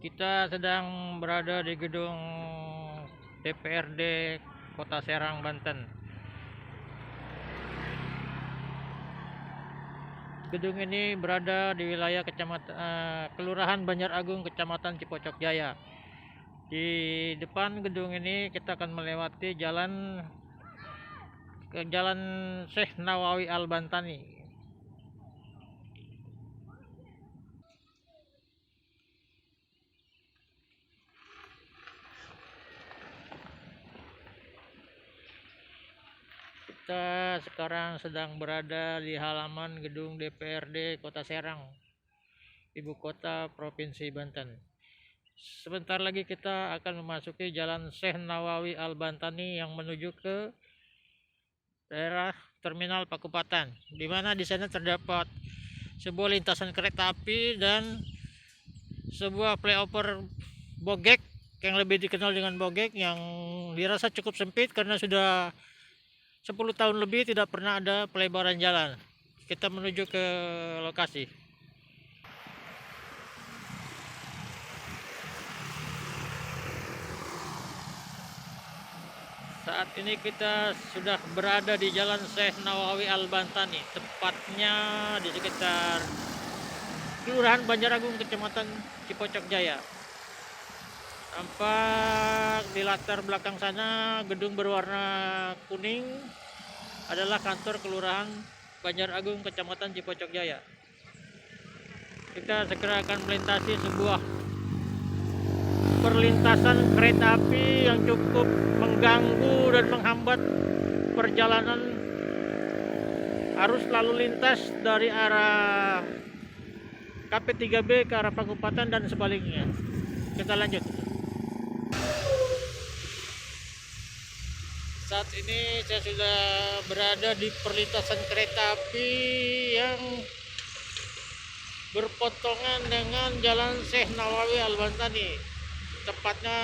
Kita sedang berada di gedung DPRD Kota Serang, Banten. Gedung ini berada di wilayah Kelurahan Banjaragung, Kecamatan Cipocok Jaya. Di depan gedung ini kita akan melewati jalan Syekh Nawawi Al-Bantani. Kita sekarang sedang berada di halaman gedung DPRD Kota Serang, Ibu Kota Provinsi Banten. Sebentar lagi kita akan memasuki jalan Syekh Nawawi Al-Bantani yang menuju ke daerah Terminal Pakupatan, di mana di sana terdapat sebuah lintasan kereta api dan sebuah flyover Bogek yang lebih dikenal dengan Bogek, yang dirasa cukup sempit karena sudah 10 tahun lebih tidak pernah ada pelebaran jalan. Kita menuju ke lokasi. Saat ini kita sudah berada di jalan Syekh Nawawi Al-Bantani, tepatnya di sekitar Kelurahan Banjaragung, Kecamatan Cipocok Jaya. Tampak di latar belakang sana gedung berwarna kuning adalah kantor Kelurahan Banjaragung, Kecamatan Cipocok Jaya. Kita segera akan melintasi sebuah perlintasan kereta api yang cukup mengganggu dan menghambat perjalanan arus lalu lintas dari arah KP3B ke arah Pakupatan dan sebaliknya. Kita lanjut. Saat ini saya sudah berada di perlintasan kereta api yang berpotongan dengan jalan Syekh Nawawi Al-Bantani, tepatnya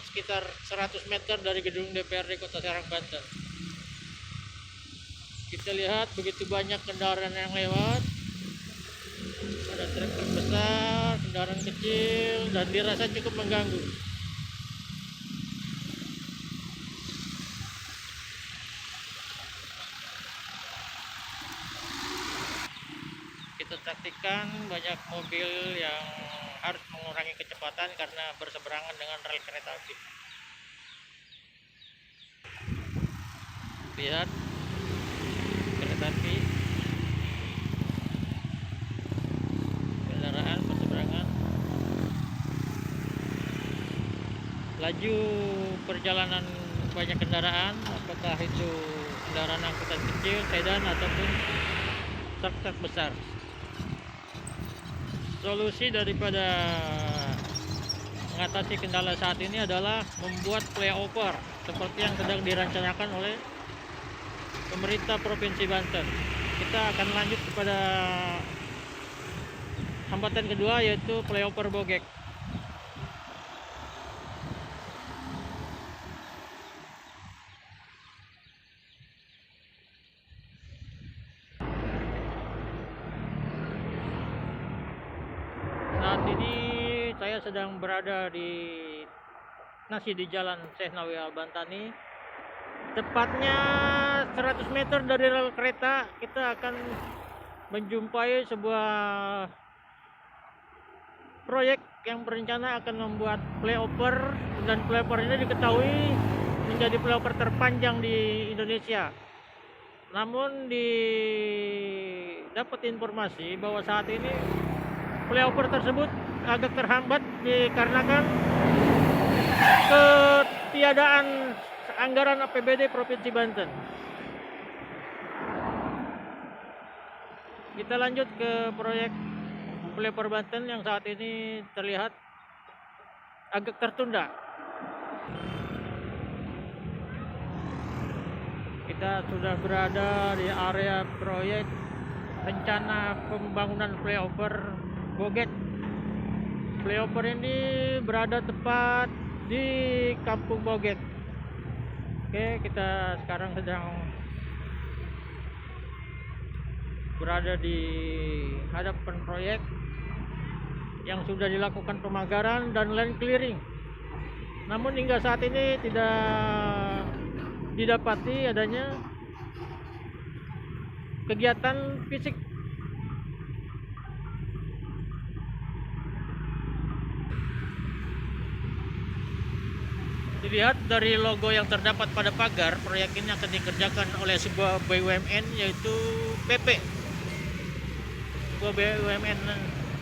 sekitar 100 meter dari gedung DPRD Kota Serang, Banten. Kita lihat begitu banyak kendaraan yang lewat, ada truk besar, kendaraan kecil, dan dirasa cukup mengganggu. Kita saksikan banyak mobil yang harus mengurangi kecepatan karena berseberangan dengan rel kereta api. Lihat kereta api, kendaraan berseberangan, laju perjalanan banyak kendaraan, apakah itu kendaraan angkutan kecil, sedan, ataupun truk-truk besar. Solusi daripada mengatasi kendala saat ini adalah membuat flyover seperti yang sedang direncanakan oleh pemerintah Provinsi Banten. Kita akan lanjut kepada hambatan kedua, yaitu flyover Bogek. Saat ini saya sedang berada di jalan Syekh Nawawi Al-Bantani, tepatnya 100 meter dari rel kereta. Kita akan menjumpai sebuah proyek yang berencana akan membuat flyover, dan flyover ini diketahui menjadi flyover terpanjang di Indonesia. Namun dapat informasi bahwa saat ini flyover tersebut agak terhambat dikarenakan ketiadaan anggaran APBD Provinsi Banten. Kita lanjut ke proyek flyover Banten yang saat ini terlihat agak tertunda. Kita sudah berada di area proyek rencana pembangunan flyover Bogek. Flyover ini berada tepat di Kampung Bogek. Oke, kita sekarang sedang berada di hadapan proyek yang sudah dilakukan pemagaran dan land clearing. Namun hingga saat ini tidak didapati adanya kegiatan fisik. Dilihat dari logo yang terdapat pada pagar, proyek ini akan dikerjakan oleh sebuah BUMN, yaitu PP, sebuah BUMN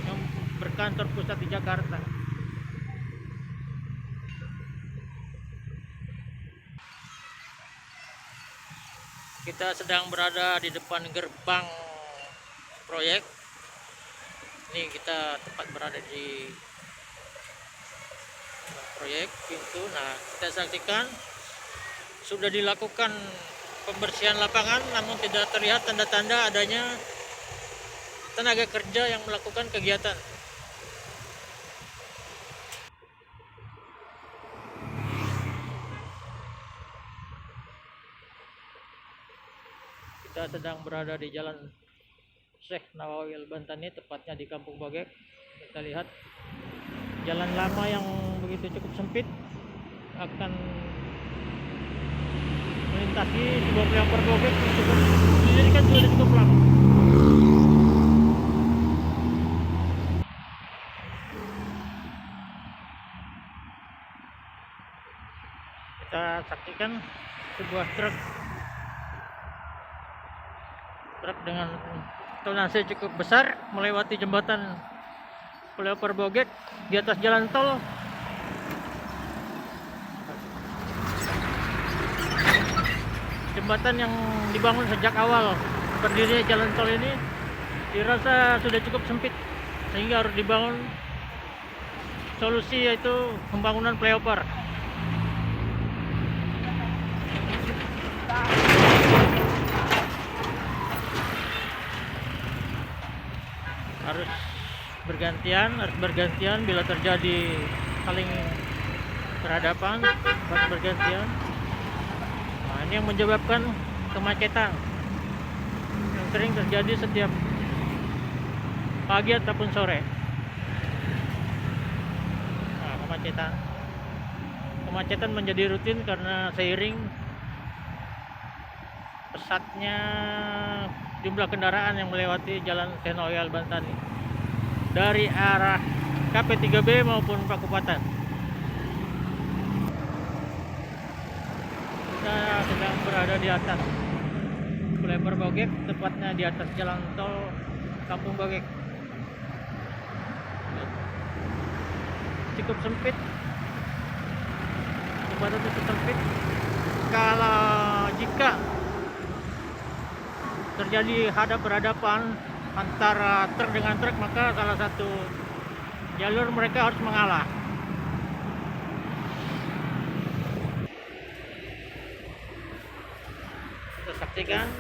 yang berkantor pusat di Jakarta. Kita sedang berada di depan gerbang proyek. Ini kita tepat berada di proyek pintu. Nah, kita saksikan sudah dilakukan pembersihan lapangan, namun tidak terlihat tanda-tanda adanya tenaga kerja yang melakukan kegiatan. Kita sedang berada di Jalan Syekh Nawawi Al-Bantani, tepatnya di Kampung Bogek. Kita lihat jalan lama yang begitu cukup sempit akan melintasi sebuah flyover Bogek yang didirikan sudah cukup lama. Kita saksikan sebuah truk dengan tonase cukup besar melewati jembatan flyover Bogek di atas jalan tol. Jembatan yang dibangun sejak awal berdiri jalan tol ini dirasa sudah cukup sempit, sehingga harus dibangun solusi, yaitu pembangunan flyover. Harus bergantian bila terjadi saling berhadapan, harus bergantian. Nah, ini yang menyebabkan kemacetan yang sering terjadi setiap pagi ataupun sore. Nah, kemacetan menjadi rutin karena seiring pesatnya jumlah kendaraan yang melewati Jalan Syekh Nawawi Al-Bantani dari arah KP3B maupun Pakupatan. Kita sedang berada di atas flyover Bogek, tepatnya di atas jalan tol Kampung Bogek. Cukup sempit, jembatan cukup sempit. Kalau jika terjadi berhadapan antara truk dengan truk, maka salah satu jalur mereka harus mengalah. Kita saksikan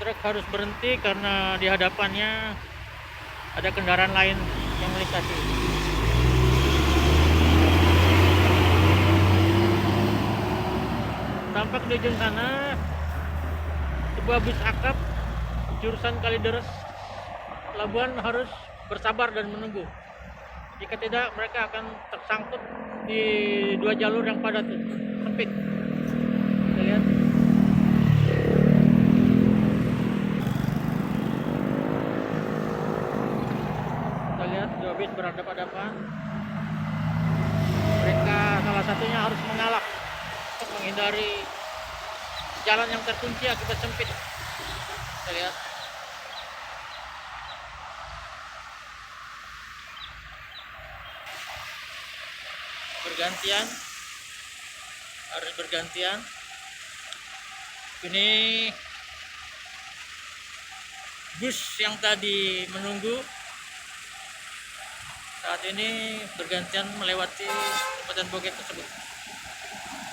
truk harus berhenti karena di hadapannya ada kendaraan lain yang melintasi. Tampak di ujung sana sebuah bus akap jurusan Kalideres Labuan harus bersabar dan menunggu. Jika tidak, mereka akan tersangkut di dua jalur yang padat sempit. Kita lihat. Kita lihat dua bis berhadapan-hadapan. Mereka salah satunya harus mengalah untuk menghindari jalan yang terkunci akibat sempit. Kita lihat. Harus bergantian. Ini bus yang tadi menunggu saat ini bergantian melewati Kabupaten Bogek tersebut.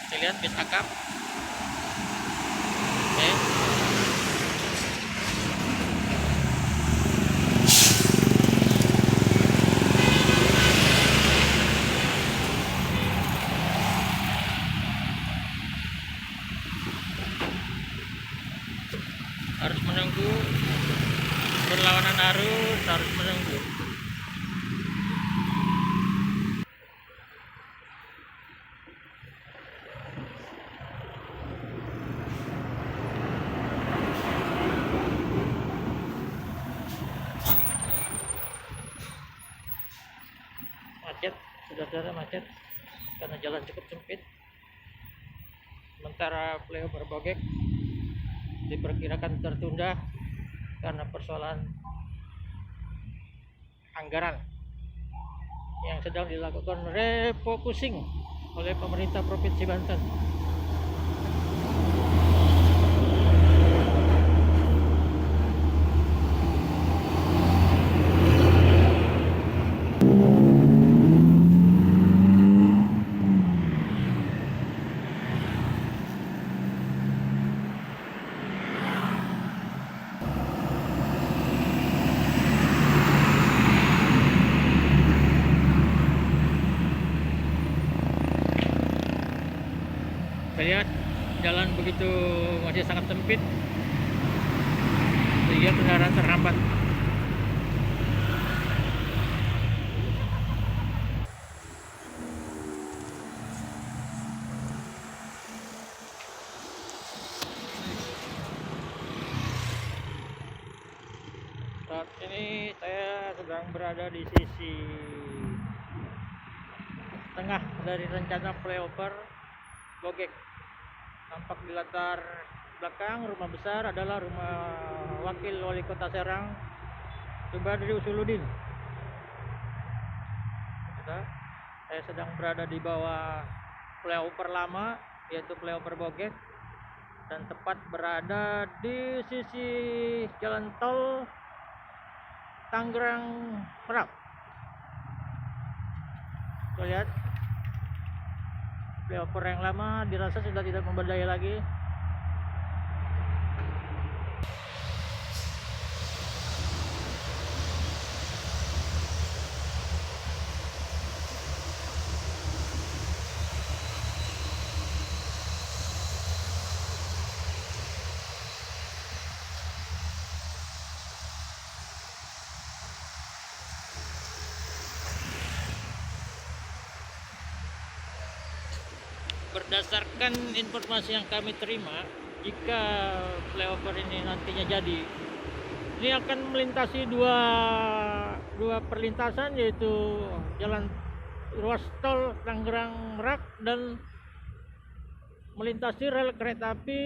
Kita lihat bis akap. Oke. Harus menunggu, berlawanan arus, harus menunggu. saudara-saudara, macet karena jalan cukup sempit. Sementara flyover Bogek diperkirakan tertunda karena persoalan anggaran yang sedang dilakukan refocusing oleh pemerintah Provinsi Banten. Kita lihat jalan begitu masih sangat sempit sehingga kendaraan terhambat. Saat ini saya sedang berada di sisi tengah dari rencana flyover Bogek. Tampak di latar belakang rumah besar adalah rumah Wakil Wali Kota Serang, Subadri Usuludin. Saya sedang berada di bawah flyover lama, yaitu flyover Bogek, dan tepat berada di sisi jalan tol Tangerang Merak. Kita lihat flyover yang lama dirasa sudah tidak memberdaya lagi. Berdasarkan informasi yang kami terima, jika flyover ini nantinya jadi, ini akan melintasi dua perlintasan, yaitu jalan ruas tol Tangerang Merak dan melintasi rel kereta api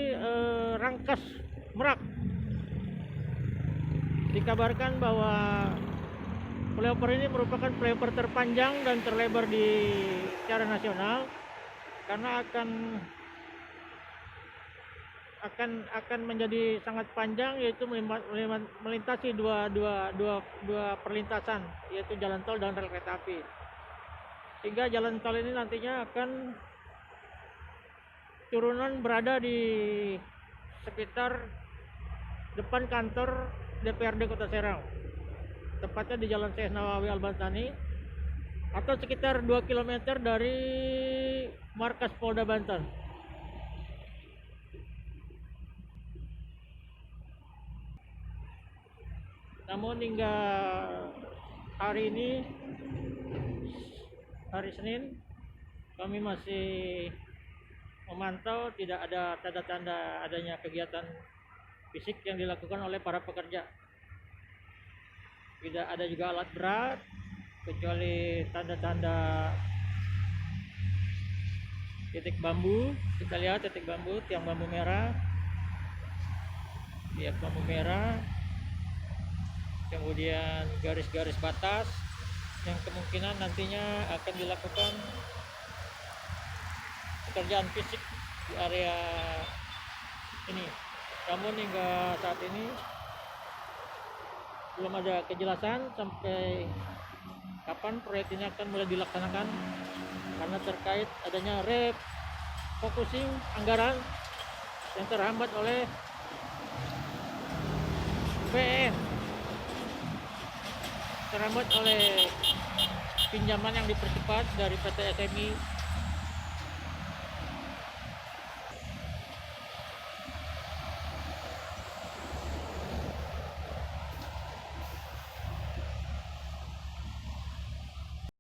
Rangkas Merak. Dikabarkan bahwa flyover ini merupakan flyover terpanjang dan terlebar secara nasional, karena akan menjadi sangat panjang, yaitu melintasi dua perlintasan, yaitu jalan tol dan rel kereta api. Sehingga jalan tol ini nantinya akan turunan berada di sekitar depan kantor DPRD Kota Serang, tepatnya di Jalan Syekh Nawawi Al-Bantani, atau sekitar 2 km dari markas Polda Banten. Namun hingga hari ini, hari Senin, kami masih memantau tidak ada tanda-tanda adanya kegiatan fisik yang dilakukan oleh para pekerja. Tidak ada juga alat berat, kecuali tanda-tanda titik bambu. Kita lihat titik bambu, tiang bambu merah, tiang bambu merah, kemudian garis-garis batas yang kemungkinan nantinya akan dilakukan pekerjaan fisik di area ini. Namun hingga saat ini belum ada kejelasan sampai kapan proyek ini akan mulai dilaksanakan, karena terkait adanya refocusing anggaran yang terhambat oleh PN, terhambat oleh pinjaman yang dipercepat dari PT SMI